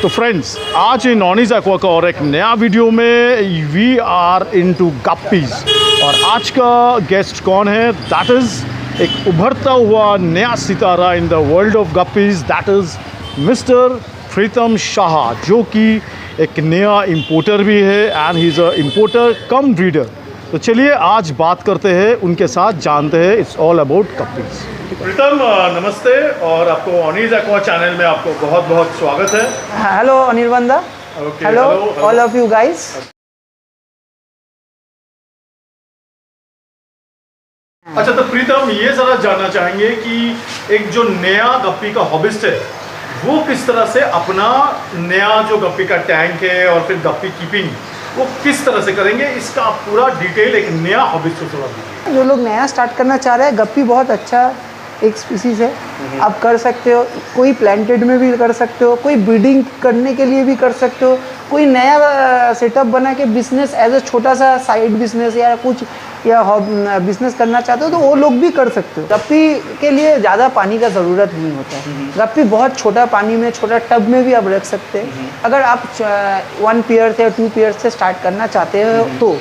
तो फ्रेंड्स, आज इन नॉनीज एक्वा का और एक नया वीडियो में वी आर इनटू गप्पीज। और आज का गेस्ट कौन है? दैट इज़ एक उभरता हुआ नया सितारा in the world of guppies, that is mister Pritam Shah, जो कि एक नया इम्पोर्टर भी है and he is a importer cum breeder. तो चलिए आज बात करते हैं उनके साथ, जानते हैं इट्स ऑल अबाउट गप्पीज। प्रीतम नमस्ते, और आपको नॉनीज एक्वा चैनल में आपको बहुत बहुत स्वागत है। Hello Anirbanda, hello all of you guys. अच्छा, तो प्रीतम ये ज़रा जानना चाहेंगे कि एक जो नया गप्पी का हॉबिस्ट है वो किस तरह से अपना नया जो गप्पी का टैंक है और फिर गप्पी कीपिंग वो किस तरह से करेंगे, इसका आप पूरा डिटेल एक नया हॉबिस्ट को थोड़ा दीजिए। जो लोग नया स्टार्ट करना चाह रहे हैं, गप्पी बहुत अच्छा एक स्पीसीज़ है, आप कर सकते हो। कोई प्लांटेड में भी कर सकते हो, कोई ब्रीडिंग करने के लिए भी कर सकते हो, कोई नया सेटअप बना के बिजनेस एज ए छोटा सा साइड बिजनेस या कुछ या बिजनेस करना चाहते हो तो वो लोग भी कर सकते हो। गप्पी के लिए ज़्यादा पानी का ज़रूरत नहीं होता है। गप्पी बहुत छोटा पानी में, छोटा टब में भी आप रख सकते हैं। अगर आप 1 पेयर से या 2 पेयर से स्टार्ट करना चाहते हो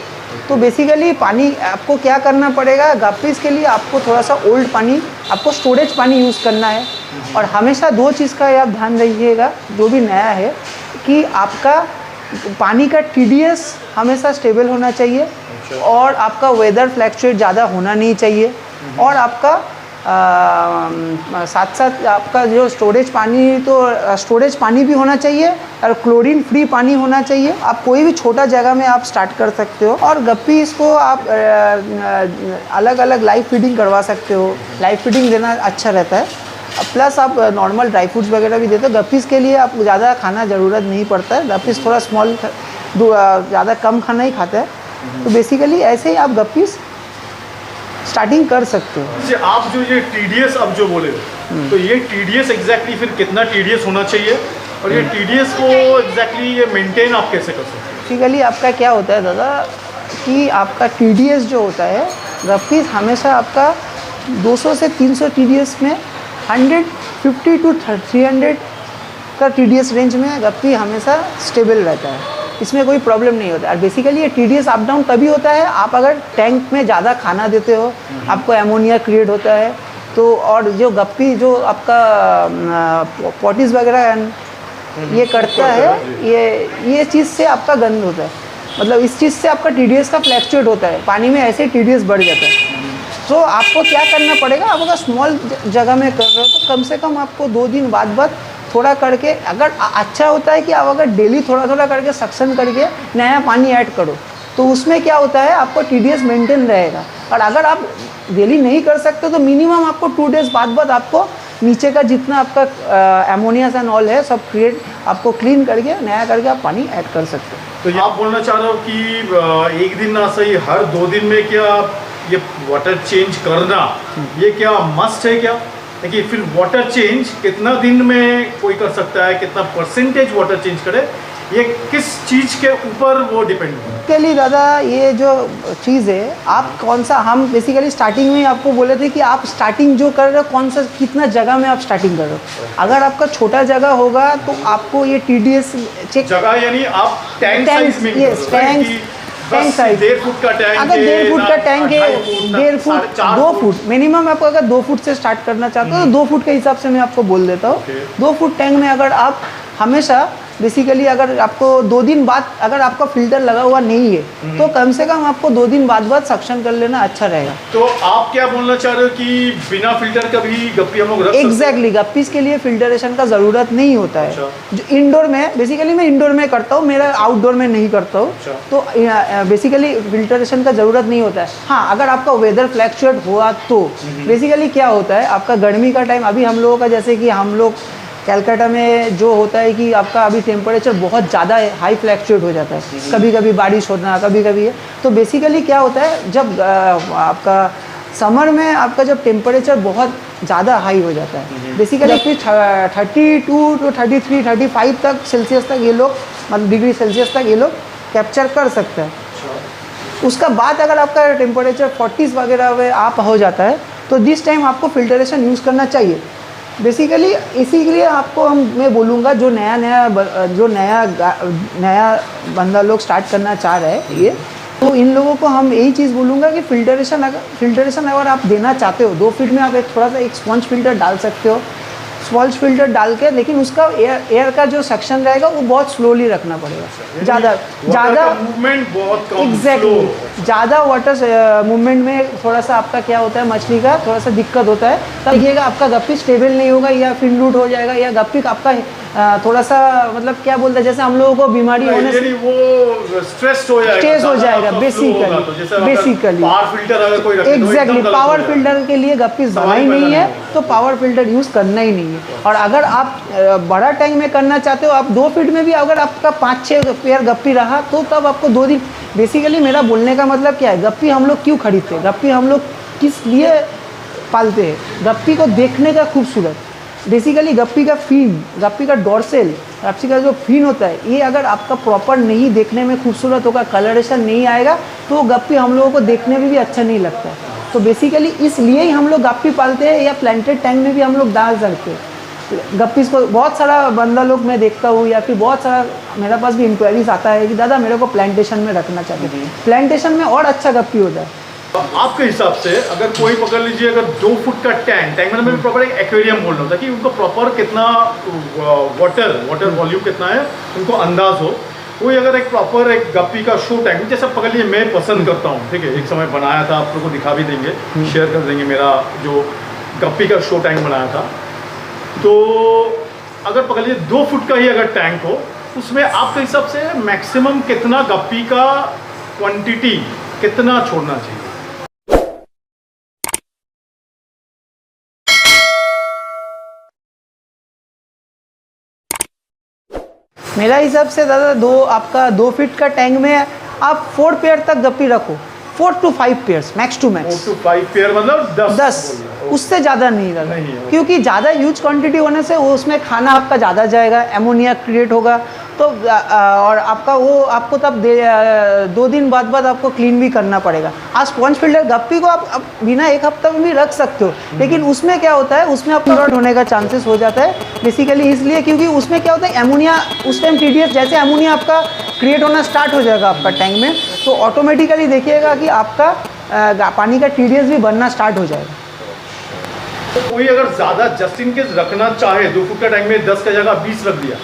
तो बेसिकली पानी आपको क्या करना पड़ेगा, गप्पीज़ के लिए आपको थोड़ा सा ओल्ड पानी, आपको स्टोरेज पानी यूज़ करना है। और हमेशा 2 चीज़ का आप ध्यान रखिएगा जो भी नया है, कि आपका पानी का TDS हमेशा स्टेबल होना चाहिए, और आपका वेदर फ्लैक्चुएट ज़्यादा होना नहीं चाहिए, और आपका साथ साथ आपका जो स्टोरेज पानी भी होना चाहिए, और क्लोरीन फ्री पानी होना चाहिए। आप कोई भी छोटा जगह में आप स्टार्ट कर सकते हो। और गप्पी इसको आप अलग अलग लाइव फीडिंग करवा सकते हो। लाइव फीडिंग देना अच्छा रहता है। प्लस आप नॉर्मल ड्राई फ्रूट्स वगैरह भी देते हो। गप्पीज़ के लिए आप ज़्यादा खाना ज़रूरत नहीं पड़ता है। गप्पीज़ थोड़ा स्मॉल, ज़्यादा कम खाना ही खाता है। तो बेसिकली ऐसे ही आप गप्पीज़ स्टार्टिंग कर सकते हो। आप जो ये TDS अब जो बोले तो ये TDS एग्जैक्टली फिर कितना TDS होना चाहिए, और ये TDS को एग्जैक्टली ये मेंटेन आप कैसे कर सकते हैं? बेसिकली आपका क्या होता है दादा, कि आपका TDS जो होता है, गप्पीज़ हमेशा आपका 200 से 300 TDS में 150 to 300 का TDS रेंज में गप्पी हमेशा स्टेबल रहता है। इसमें कोई प्रॉब्लम नहीं होता है। और बेसिकली ये TDS अप डाउन तभी होता है आप अगर टैंक में ज़्यादा खाना देते हो, आपको एमोनिया क्रिएट होता है तो। और जो गप्पी जो आपका पॉटीज वगैरह ये करता है, ये चीज़ से आपका गंद होता है। मतलब इस चीज़ से आपका TDS का फ्लैक्चुएट होता है, पानी में ऐसे TDS बढ़ जाता है। तो आपको क्या करना पड़ेगा, आप अगर स्मॉल जगह में कर रहे हो तो कम से कम आपको 2 दिन बाद थोड़ा करके, अगर अच्छा होता है कि आप अगर डेली थोड़ा थोड़ा करके सक्शन करके नया पानी ऐड करो, तो उसमें क्या होता है आपको TDS मेंटेन रहेगा। और अगर आप डेली नहीं कर सकते तो मिनिमम आपको 2 डेज़ बाद आपको नीचे का जितना आपका एमोनिया एंड ऑल है सब आपको क्लीन करके नया करके आप पानी ऐड कर सकते हो। तो ये आप बोलना चाह रहे हो कि एक दिन ना सही, हर 2 दिन में क्या ये वाटर चेंज करना ये क्या मस्ट है क्या? देखिए, फिर वाटर चेंज कितना दिन में कोई कर सकता है, कितना परसेंटेज वाटर चेंज करे, ये किस चीज़ के ऊपर वो डिपेंड है? के लिए दादा ये जो चीज़ है, आप कौन सा, हम बेसिकली स्टार्टिंग में ही आपको बोले थे कि आप स्टार्टिंग जो कर रहे हो कौन सा, कितना जगह में आप स्टार्टिंग कर रहे हो। अगर आपका छोटा जगह होगा तो आपको ये TDS चेक, जगह यानी आप टैंक साइज में, टैंक साइज 1.5 फुट का टैंक, अगर 1.5 फुट का टैंक है, 1.5 फुट, 2 फुट मिनिमम, आपको अगर 2 फुट से स्टार्ट करना चाहते हो तो 2 फुट के हिसाब से मैं आपको बोल देता हूँ। 2 फुट टैंक में अगर आप हमेशा बेसिकली अगर आपको 2 दिन बाद अगर आपका फिल्टर लगा हुआ नहीं है तो कम से कम आपको 2 दिन बाद सक्शन कर लेना अच्छा रहेगा। तो आप क्या बोलना चाह रहे हो कि बिना फिल्टर का भी गप्पी हम लोग रख सकते हैं? एग्जैक्टली, गप्पीज़ के लिए फिल्टरेशन का ज़रूरत नहीं होता है। अच्छा। जो इंडोर में, बेसिकली मैं इंडोर में करता हूँ, मेरा आउटडोर में नहीं करता हूँ। अच्छा। तो बेसिकली फिल्टरेशन का ज़रूरत नहीं होता है। हाँ, अगर आपका वेदर फ्लैक्चुएट हुआ तो बेसिकली क्या होता है, आपका गर्मी का टाइम, अभी हम लोगों का जैसे कि हम लोग कलकत्ता में जो होता है कि आपका अभी टेम्परेचर बहुत ज़्यादा हाई फ्लैक्चुएट हो जाता है, कभी कभी बारिश होना, कभी कभी है। तो बेसिकली क्या होता है, जब आपका समर में आपका जब टेम्परेचर बहुत ज़्यादा हाई हो जाता है, बेसिकली फिर 32 to 33, 35 तक सेल्सियस तक ये लोग, मतलब डिग्री सेल्सियस तक ये लोग कैप्चर कर सकते हैं। उसका बाद अगर आपका टेम्परेचर 40s वगैरह में आप हो जाता है तो दिस टाइम आपको फिल्टरेशन यूज़ करना चाहिए। बेसिकली इसीलिए आपको मैं बोलूँगा जो नया बंदा लोग स्टार्ट करना चाह रहे हैं ये, तो इन लोगों को हम यही चीज़ बोलूँगा कि फिल्टरेशन अगर आप देना चाहते हो 2 फीट में आप थोड़ा सा एक स्पॉन्ज फिल्टर डाल सकते हो, स्पॉन्ज फिल्टर डाल के, लेकिन उसका एयर का जो सेक्शन रहेगा वो बहुत स्लोली रखना पड़ेगा, ज़्यादा मूवमेंट बहुत कम, एग्जैक्टली ज़्यादा वाटर मूवमेंट में थोड़ा सा आपका क्या होता है, मछली का थोड़ा सा दिक्कत होता है, तब देखिएगा आपका गप्पी स्टेबल नहीं होगा या फिन रूट हो जाएगा, या गप्पी आपका थोड़ा सा मतलब क्या बोलते हैं, जैसे हम लोगों को बीमारी होने से वो स्ट्रेस हो जाएगा बेसिकली एग्जैक्टली पावर फिल्टर के लिए गप्पी बना ही नहीं है, तो पावर फिल्टर यूज़ करना ही नहीं है। और अगर आप बड़ा टैंक में करना चाहते हो, आप 2 फीट में भी अगर आपका 5-6 पेयर गप्पी रहा तो तब आपको 2 दिन, बेसिकली मेरा बोलने का मतलब क्या है, गप्पी हम लोग क्यों खरीदते हैं, गप्पी हम लोग किस लिए पालते हैं, गप्पी को देखने का खूबसूरत, बेसिकली गप्पी का फिन, गप्पी का डोर्सल, गप्पी का जो फिन होता है, ये अगर आपका प्रॉपर नहीं देखने में खूबसूरत होगा, कलरेशन नहीं आएगा, तो गप्पी हम लोगों को देखने में भी अच्छा नहीं लगता है। तो बेसिकली इसलिए ही हम लोग गप्पी पालते हैं, या प्लांटेड टैंक में भी हम लोग डाल सकते हैं गप्पीज़ को। बहुत सारा बंदा लोग मैं देखता हूँ, या फिर बहुत सारा मेरे पास भी इंक्वायरीज आता है कि दादा मेरे को प्लांटेशन में रखना चाहिए, प्लांटेशन में और अच्छा गप्पी होता है। आपके हिसाब से अगर कोई पकड़ लीजिए, अगर 2 फुट का टैंक में मैं प्रॉपर एक एक्वेरियम बोल रहा हूँ, ताकि उनको प्रॉपर कितना वाटर वॉल्यूम कितना है उनको अंदाज हो, कोई अगर एक प्रॉपर एक गप्पी का शो टैंक, जैसा पकड़ लीजिए मैं पसंद करता हूँ, ठीक है, एक समय बनाया था, आप लोग को दिखा भी देंगे, शेयर कर देंगे मेरा जो गप्पी का शो टैंक बनाया था। तो अगर पकड़ लीजिए 2 फुट का ही अगर टैंक हो, उसमें आपके हिसाब से मैक्सिमम कितना गप्पी का क्वांटिटी कितना छोड़ना चाहिए? मेरा हिसाब से दादा आपका 2 फीट का टैंक में आप 4 पेयर तक गप्पी रखो, 4 to 5 pairs max to max. 4 to 5 pair मतलब 10, उससे ज़्यादा नहीं दादा, क्योंकि ज़्यादा ह्यूज क्वांटिटी होने से उसमें खाना आपका ज़्यादा जाएगा, एमोनिया क्रिएट होगा, तो और आपका वो आपको तब 2 दिन बाद आपको क्लीन भी करना पड़ेगा। आज स्पॉन्ज फिल्टर गप्पी को आप बिना 1 हफ्ता में भी रख सकते हो, लेकिन उसमें क्या होता है, उसमें आपका रॉट होने का चांसेस हो जाता है, बेसिकली इसलिए क्योंकि उसमें क्या होता है, एमोनिया उस टाइम TDS जैसे एमोनिया आपका क्रिएट होना स्टार्ट हो जाएगा आपका टैंक में, तो ऑटोमेटिकली देखिएगा कि आपका पानी का TDS भी बनना स्टार्ट हो जाएगा। तो कोई अगर ज़्यादा जस्ट इन केस रखना चाहे, 2 फुट का टैंक में 10 का जगह 20 रख दिया,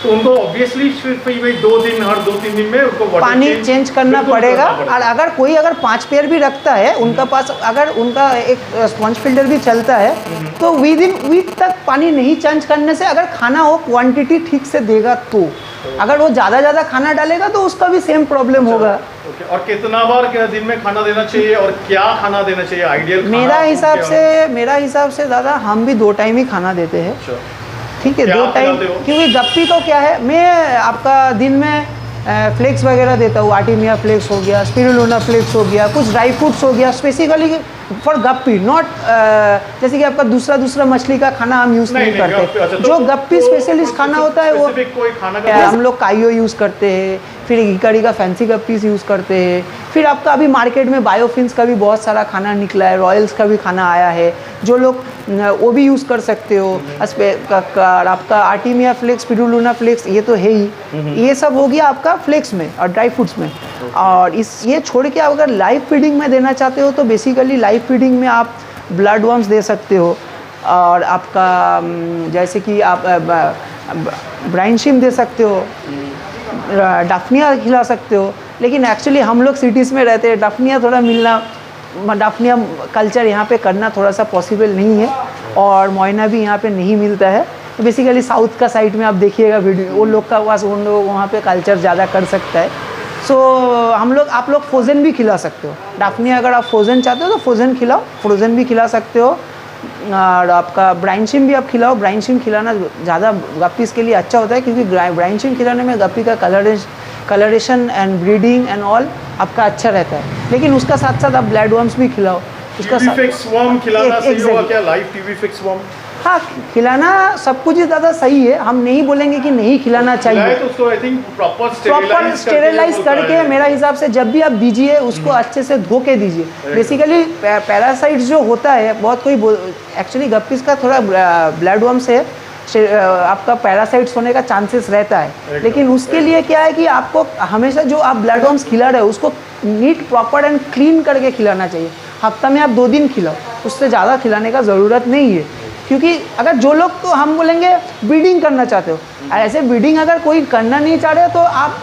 तो उनको ऑब्वियसली फिर 2 दिन, हर 2-3 दिन में उनको पानी चेंज करना पड़ेगा। और अगर कोई 5 पेयर भी रखता है, उनका पास अगर उनका एक स्पॉन्ज फिल्टर भी चलता है, तो विद इन वीक तक पानी नहीं चेंज करने से, अगर खाना वो क्वांटिटी ठीक से देगा, तो अगर वो ज़्यादा खाना डालेगा तो उसका भी सेम प्रॉब्लम होगा। और कितना बार दिन में खाना देना चाहिए और क्या खाना देना चाहिए आइडियल? मेरा हिसाब से दादा हम भी 2 टाइम ही खाना देते हैं, ठीक है, 2 टाइम, क्योंकि गप्पी को क्या है, मैं आपका दिन में फ्लेक्स वगैरह देता हूँ, आर्टिमिया फ्लेक्स हो गया, स्पिरुलिना फ्लेक्स हो गया, कुछ ड्राई फ्रूट्स हो गया, स्पेसिफिकली फॉर गप्पी, नॉट जैसे कि आपका दूसरा मछली का खाना हम यूज़ नहीं करते। अच्छा, जो गप्पी स्पेशलिस्ट खाना होता है वो कोई खाना का हम लोग काइयो यूज़ करते हैं, फिर हिकारी का फैंसी गप्पीज यूज़ करते हैं, फिर आपका अभी मार्केट में बायोफिन्स का भी बहुत सारा खाना निकला है, रॉयल्स का भी खाना आया है, जो लोग वो भी यूज़ कर सकते हो। आपका आर्टिमिया फ्लेक्स, स्पिरुलिना फ्लेक्स, ये तो है ही, ये सब हो गया आपका फ्लेक्स में और ड्राई फ्रूट्स में। और ये छोड़ के आप अगर लाइव फीडिंग में देना चाहते हो, तो बेसिकली लाइव फीडिंग में आप ब्लड वर्म्स दे सकते हो, और आपका जैसे कि आप ब्राइन शिम दे सकते हो, डाफनिया खिला सकते हो। लेकिन एक्चुअली हम लोग सिटीज़ में रहते हैं, डाफनिया थोड़ा मिलना, डाफनिया कल्चर यहाँ पे करना थोड़ा सा पॉसिबल नहीं है, और मोइना भी यहाँ पे नहीं मिलता है। तो बेसिकली साउथ का साइड में आप देखिएगा वीडियो, वो लोग का पास उन लोग वहाँ पे कल्चर ज़्यादा कर सकता है। सो आप लोग फ्रोज़न भी खिला सकते हो, डाफनिया अगर आप फ्रोज़न चाहते हो तो फ्रोज़न खिलाओ, फ्रोज़न भी खिला सकते हो। और आपका ब्राइन शिम भी आप खिलाओ, ब्राइन शिम खिलाना ज़्यादा गप्पीज़ के लिए अच्छा होता है, क्योंकि ब्राइन शिम खिलाने में गप्पी का colouration and breeding and all आपका अच्छा रहता है। लेकिन उसका साथ साथ आप ब्लड वर्म्स भी खिलाओ, उसका टीवी फिक्स वर्म खिलाना सही होगा क्या? लाइव टीवी फिक्स वर्म हाँ, खिलाना सब कुछ ही ज़्यादा सही है, हम नहीं बोलेंगे कि नहीं खिलाना चाहिए। तो उसको आई थिंक प्रॉपर स्टेरिलाइज करके मेरा हिसाब से जब भी आप दीजिए उसको अच्छे से धो के दीजिए। बेसिकली पैरासाइट्स जो होता है, बहुत कोई एक्चुअली गप्पीज का थोड़ा ब्लड वर्म से आपका पैरासाइट्स होने का चांसेस रहता है, लेकिन उसके लिए क्या है कि आपको हमेशा जो आप ब्लड वर्म्स खिला रहे हो उसको नीट प्रॉपर एंड क्लीन करके खिलाना चाहिए। हफ्ता में आप 2 दिन खिलाओ, उससे ज़्यादा खिलाने का ज़रूरत नहीं है। क्योंकि अगर जो लोग, तो हम बोलेंगे ब्रीडिंग करना चाहते हो, ऐसे ब्रीडिंग अगर कोई करना नहीं चाह रहे तो आप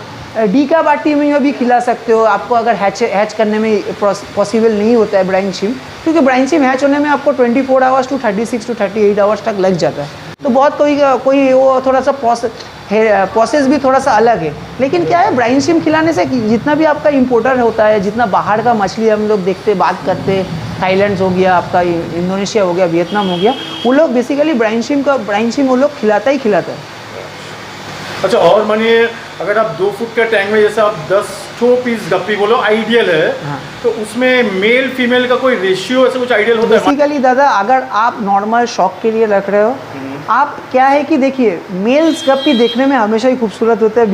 डीका बाटी में भी खिला सकते हो। आपको अगर हैच करने में पॉसिबल नहीं होता है ब्राइन शिम, क्योंकि ब्राइन शिम हैच होने में आपको 24 आवर्स टू 36 to 38 आवर्स तक लग जाता है। तो बहुत कोई वो थोड़ा सा प्रोसेस भी थोड़ा सा अलग है। लेकिन क्या है, ब्राइन शिम खिलाने से जितना भी आपका इम्पोर्टर होता है, जितना बाहर का मछली हम लोग देखते बात करते, थाईलैंड हो गया, आपका इंडोनेशिया हो गया, वियतनाम हो गया, वो लोग बेसिकली ब्राइन शिम वो लोग खिलाता ही खिलाता है। अच्छा, और मानिए अगर आप 2 फुट के टैंक में जैसे आप 10 पीस गप्पी बोलो आइडियल है, हाँ। तो उसमें मेल फीमेल का कोई रेशियो ऐसा कुछ आइडियल होता है? बेसिकली दादा, अगर आप नॉर्मल शौक के लिए रख रहे हो, आप क्या है कि देखिए, मेल्स गप्पी देखने में हमेशा ही खूबसूरत होते हैं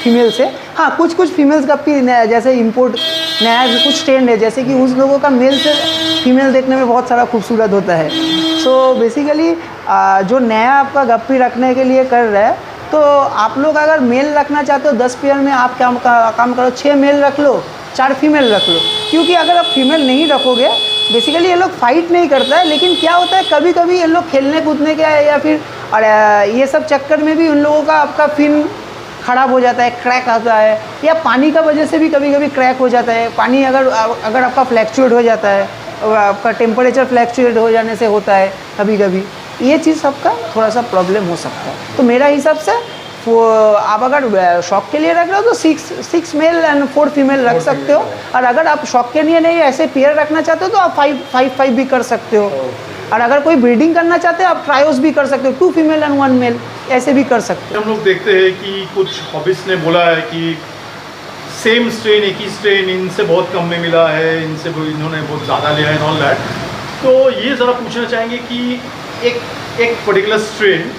फीमेल से। हाँ, कुछ फीमेल्स गप्पी जैसे इंपोर्ट नया कुछ ट्रेंड है, जैसे कि उस लोगों का मेल से फीमेल देखने में बहुत सारा खूबसूरत होता है। सो बेसिकली जो नया आपका गप्पी रखने के लिए कर रहा है, तो आप लोग अगर मेल रखना चाहते हो 10 पेयर में, आप काम करो 6 मेल रख लो, 4 फीमेल रख लो। क्योंकि अगर आप फीमेल नहीं रखोगे, बेसिकली ये लोग फाइट नहीं करता है, लेकिन क्या होता है कभी कभी ये लोग खेलने कूदने के या फिर ये सब चक्कर में भी उन लोगों का आपका फिन ख़राब हो जाता है, क्रैक आता है, या पानी का वजह से भी कभी कभी क्रैक हो जाता है। पानी अगर आपका फ्लैक्चुएट हो जाता है, आपका टेम्परेचर फ्लैक्चुएट हो जाने से होता है कभी कभी, ये चीज़ सबका थोड़ा सा प्रॉब्लम हो सकता है। तो मेरा हिसाब से आप अगर शौक के लिए रख रहे हो तो 6 मेल एंड 4 फीमेल रख सकते हो। और अगर आप शौक के लिए नहीं ऐसे पेयर रखना चाहते हो तो आप 5 भी कर सकते हो। और अगर कोई ब्रीडिंग करना चाहते हो आप ट्रायोस भी कर सकते हो, 2 फीमेल एंड 1 मेल ऐसे भी कर सकते हो। हम लोग देखते हैं कि कुछ हॉबिस्ट ने बोला है कि सेम स्ट्रेन, एक ही स्ट्रेन इनसे बहुत कम में मिला है, इनसे इन्होंने बहुत ज़्यादा लिया है, ऑल दैट। तो ये ज़रा पूछना चाहेंगे कि एक पर्टिकुलर स्ट्रेन,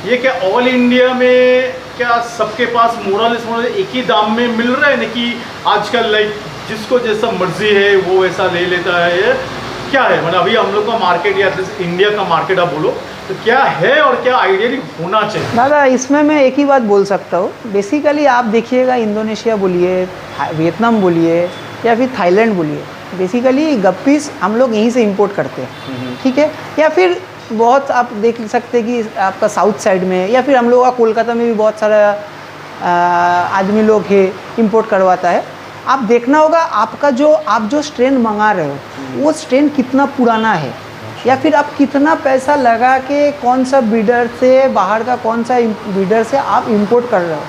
ये क्या ऑल इंडिया में क्या सबके पास मोरल एक ही दाम में मिल रहा है ना, कि आजकल लाइक जिसको जैसा मर्जी है वो वैसा ले लेता है? ये क्या है, मतलब अभी हम लोग का मार्केट या इंडिया का मार्केट आप बोलो तो क्या है और क्या आइडियली होना चाहिए? दादा, इसमें मैं एक ही बात बोल सकता हूँ। बेसिकली आप देखिएगा, इंडोनेशिया बोलिए, वियतनाम बोलिए या फिर थाईलैंड बोलिए, बेसिकली गप्पीज हम लोग यहीं से इंपोर्ट करते हैं, ठीक है। या फिर बहुत आप देख सकते हैं कि आपका साउथ साइड में, या फिर हम लोग का कोलकाता में भी बहुत सारा आदमी लोग है इंपोर्ट करवाता है। आप देखना होगा आप जो स्ट्रेन मंगा रहे हो वो स्ट्रेन कितना पुराना है, या फिर आप कितना पैसा लगा के कौन सा ब्रीडर से, बाहर का कौन सा ब्रीडर से आप इंपोर्ट कर रहे हो।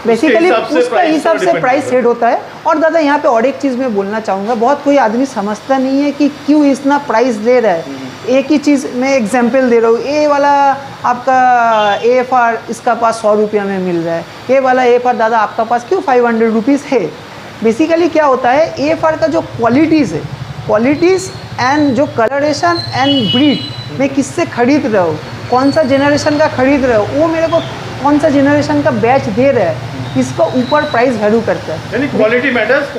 बेसिकली उसका हिसाब से प्राइस सेट होता है। और दादा, यहाँ पे और एक चीज़ मैं बोलना चाहूँगा, बहुत कोई आदमी समझता नहीं है कि क्यों इतना प्राइस दे रहा है। एक ही चीज़ मैं एग्जांपल दे रहा हूँ, ए वाला आपका AFR इसका पास 100 रुपया में मिल रहा है, ये वाला AFR दादा आपका पास क्यों 500 रुपीज़ है। बेसिकली क्या होता है, AFR का जो क्वालिटीज़ है, क्वालिटीज़ एंड जो कलरेशन एंड ब्रीड में किससे खरीद रहे हो, कौन सा जनरेशन का खरीद रहे हो, वो मेरे को कौन सा जनरेशन का बैच दे रहा है, इसका ऊपर प्राइस वैल्यू करता है। Quality matters,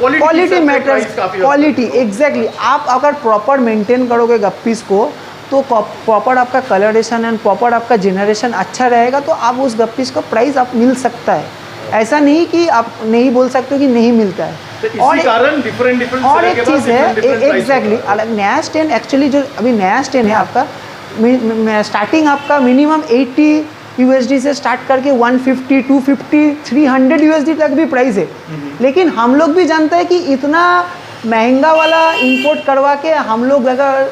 quality exactly. आप अगर प्रॉपर मेंटेन करोगे गप्पीज़ को, तो प्रॉपर आपका कलरेशन एंड प्रॉपर आपका जनरेशन अच्छा रहेगा, तो आप उस गप्पीज़ को प्राइस आप मिल सकता है। ऐसा नहीं कि आप नहीं बोल सकते हो कि नहीं मिलता है। तो और डिफरेंट और एक चीज़ है, एग्जैक्टली नया स्ट्रेन, एक्चुअली जो अभी नया स्ट्रेन है आपका, स्टार्टिंग आपका मिनिमम 80 USD से स्टार्ट करके 150, 250, 300 USD तक भी प्राइस है। लेकिन हम लोग भी जानते हैं कि इतना महंगा वाला इंपोर्ट करवा के हम लोग अगर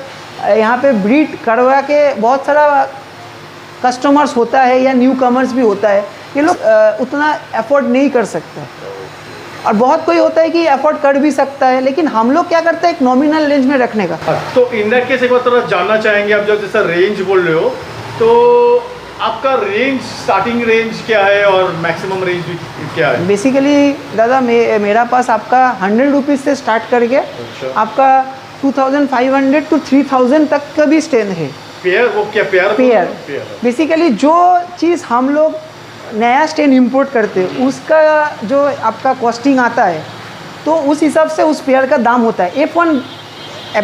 यहाँ पे ब्रीड करवा के, बहुत सारा कस्टमर्स होता है या न्यू कमर्स भी होता है, ये लोग उतना अफोर्ड नहीं कर सकते। और बहुत कोई होता है कि अफोर्ड कर भी सकता है, लेकिन हम लोग क्या करते हैं, एक नॉमिनल रेंज में रखने का। तो इन दैट केस एक बार थोड़ा जानना चाहेंगे, आप जब जैसा रेंज बोल रहे हो, तो आपका रेंज, स्टार्टिंग रेंज क्या है और मैक्सिमम रेंज क्या है? बेसिकली दादा, मेरा पास आपका 100 रुपीज़ से स्टार्ट करके आपका 2500 to 3000 तक का भी स्ट्रेन है। पेयर, वो क्या पेयर? पेयर बेसिकली जो चीज़ हम लोग नया स्टेन इंपोर्ट करते हैं उसका जो आपका कॉस्टिंग आता है तो उस हिसाब से उस पेयर का दाम होता है। F1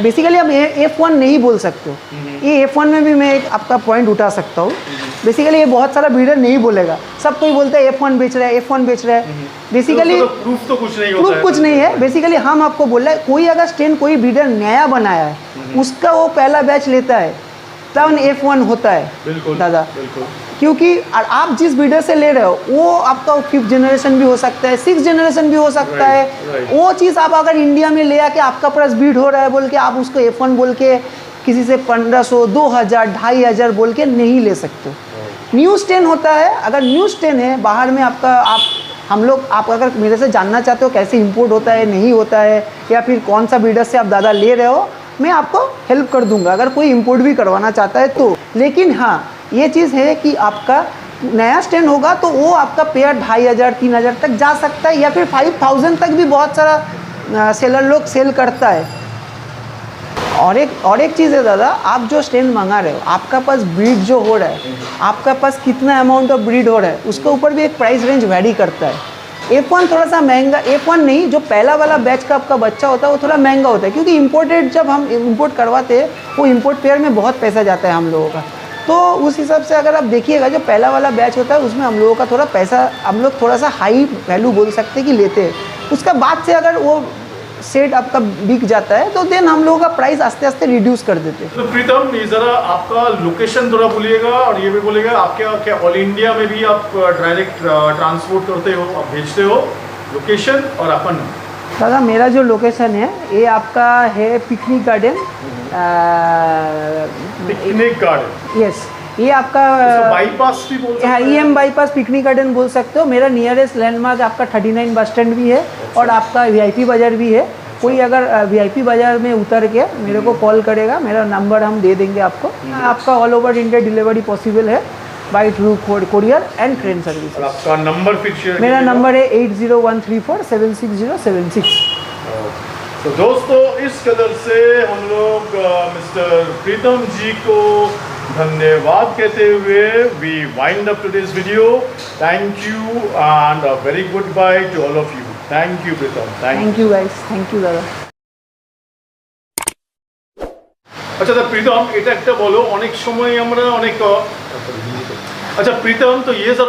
बेसिकली आप F1 नहीं बोल सकते हो, ये F1 में भी मैं एक आपका पॉइंट उठा सकता हूँ। बेसिकली ये बहुत सारा ब्रीडर नहीं बोलेगा, सब कोई बोलता है F1 बेच रहा है, F1 बेच रहा है। बेसिकली प्रूफ तो कुछ नहीं होता, प्रूफ कुछ नहीं है। बेसिकली हम आपको बोल रहे हैं कोई अगर स्टेन कोई ब्रीडर नया बनाया है उसका वो पहला बैच लेता है तब F1 होता है। बिल्कुल दादा, बिल्कुल। क्योंकि आप जिस ब्रीडर से ले रहे हो वो आपका 5th जनरेशन भी हो सकता है, 6th जनरेशन भी हो सकता है। वो चीज़ आप अगर इंडिया में ले आके आपका प्राइस ब्रीड हो रहा है बोल के आप उसको F1 बोल के किसी से 1500, 2000, 2500 बोल के नहीं ले सकते। न्यू स्टेन होता है, अगर न्यू स्टेन है बाहर में आपका आप अगर मेरे से जानना चाहते हो कैसे इंपोर्ट होता है नहीं होता है या फिर कौन सा ब्रीडर से आप दादा ले रहे हो, मैं आपको हेल्प कर दूंगा अगर कोई इंपोर्ट भी करवाना चाहता है तो। लेकिन हाँ ये चीज़ है कि आपका नया स्टैंड होगा तो वो आपका पेयर 2500, 3000 तक जा सकता है या फिर 5000 तक भी बहुत सारा सेलर लोग सेल करता है। और एक चीज़ है दादा, आप जो स्टैंड मंगा रहे हो आपका पास ब्रीड जो हो रहा है, आपका पास कितना अमाउंट ऑफ ब्रीड हो रहा है उसके ऊपर भी एक प्राइस रेंज वैरी करता है। F1 थोड़ा सा महंगा, F1 नहीं जो पहला वाला बैच का आपका बच्चा होता है वो थोड़ा महंगा होता है क्योंकि इंपोर्टेड जब हम इंपोर्ट करवाते हैं वो इंपोर्ट पेयर में बहुत पैसा जाता है हम लोगों का। तो उस हिसाब से अगर आप देखिएगा जो पहला वाला बैच होता है उसमें हम लोगों का थोड़ा पैसा हम लोग थोड़ा सा हाई वैल्यू बोल सकते हैं कि लेते हैं। उसका बाद से अगर वो सेट आपका बिक जाता है तो देन हम लोगों का प्राइस आस्ते आस्ते रिड्यूस कर देते हैं। तो प्रीतम ये ज़रा आपका लोकेशन थोड़ा बोलिएगा और ये भी बोलिएगा आपके क्या ऑल इंडिया में भी आप डायरेक्ट ट्रांसपोर्ट करते हो, आप भेजते हो? लोकेशन और अपन दादा मेरा जो लोकेशन है ये आपका है picnic garden. Picnic garden, yes, ये आपका बाईपास भी बोल सकते हैं। EM बाईपास पिकनिक गार्डन बोल सकते हो। मेरा नियरेस्ट लैंडमार्क आपका 39 बस स्टैंड भी है और आपका VIP बाज़ार भी है। कोई अगर VIP बाज़ार में उतर के मेरे को कॉल करेगा, मेरा नंबर हम दे देंगे आपको। आपका all over India delivery possible है by through courier and train service. आपका नंबर फिर शेयर? मेरा नंबर है 8013476076। तो दोस्तों इस कदर से हम लोग मिस्टर प्रीतम जी को धन्यवाद कहते हुए we wind up today's video. Thank you and a very goodbye to all of you. Thank you Pritam. Thank you guys, thank you दादा। আচ্ছা তা প্রীতম এটা একটা বলো, অনেক সময় আমরা অনেক আচ্ছা প্রীতম তো ইয়ে